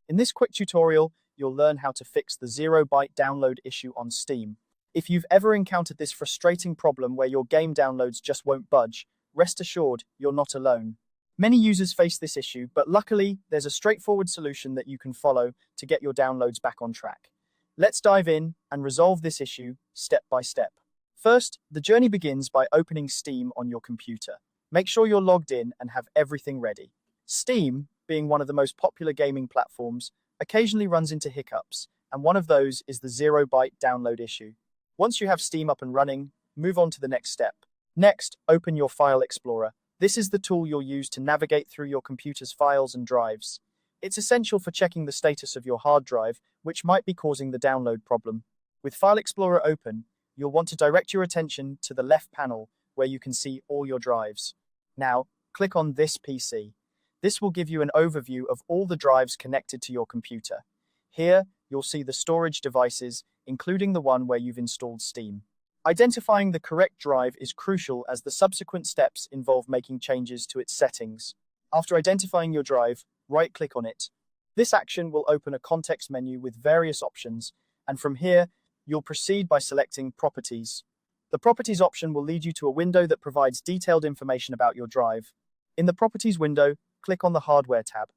In this quick tutorial, you'll learn how to fix the 0 byte download issue on Steam. If you've ever encountered this frustrating problem where your game downloads just won't budge, rest assured you're not alone. Many users face this issue, but luckily there's a straightforward solution that you can follow to get your downloads back on track. Let's dive in and resolve this issue step by step. First, the journey begins by opening Steam on your computer. Make sure you're logged in and have everything ready. Steam, being one of the most popular gaming platforms, occasionally runs into hiccups, and one of those is the 0 byte download issue. Once you have Steam up and running, move on to the next step. Next, open your File Explorer. This is the tool you'll use to navigate through your computer's files and drives. It's essential for checking the status of your hard drive, which might be causing the download problem. With File Explorer open, you'll want to direct your attention to the left panel where you can see all your drives. Now, click on This PC. This will give you an overview of all the drives connected to your computer. Here, you'll see the storage devices, including the one where you've installed Steam. Identifying the correct drive is crucial as the subsequent steps involve making changes to its settings. After identifying your drive, right-click on it. This action will open a context menu with various options, and from here, you'll proceed by selecting Properties. The Properties option will lead you to a window that provides detailed information about your drive. In the Properties window, click on the Hardware tab.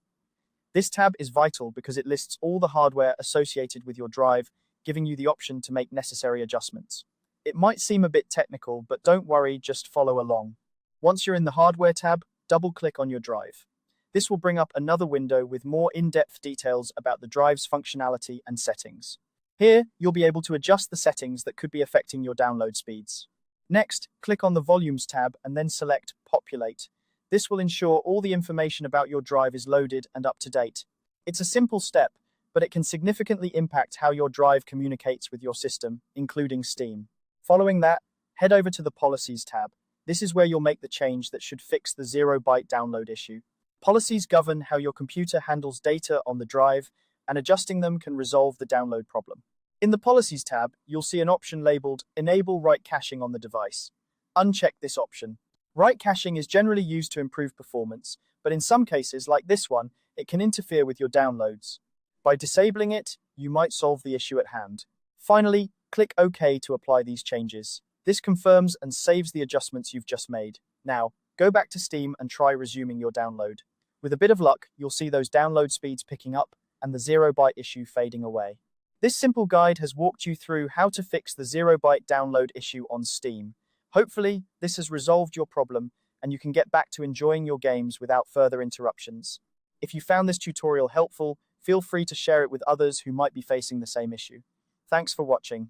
This tab is vital because it lists all the hardware associated with your drive, giving you the option to make necessary adjustments. It might seem a bit technical, but don't worry, just follow along. Once you're in the Hardware tab, double-click on your drive. This will bring up another window with more in-depth details about the drive's functionality and settings. Here, you'll be able to adjust the settings that could be affecting your download speeds. Next, click on the Volumes tab and then select Populate. This will ensure all the information about your drive is loaded and up to date. It's a simple step, but it can significantly impact how your drive communicates with your system, including Steam. Following that, head over to the Policies tab. This is where you'll make the change that should fix the 0 byte download issue. Policies govern how your computer handles data on the drive, and adjusting them can resolve the download problem. In the Policies tab, you'll see an option labeled Enable Write Caching on the device. Uncheck this option. Write caching is generally used to improve performance, but in some cases, like this one, it can interfere with your downloads. By disabling it, you might solve the issue at hand. Finally, click OK to apply these changes. This confirms and saves the adjustments you've just made. Now, go back to Steam and try resuming your download. With a bit of luck, you'll see those download speeds picking up and the 0 byte issue fading away. This simple guide has walked you through how to fix the 0 byte download issue on Steam. Hopefully, this has resolved your problem and you can get back to enjoying your games without further interruptions. If you found this tutorial helpful, feel free to share it with others who might be facing the same issue. Thanks for watching.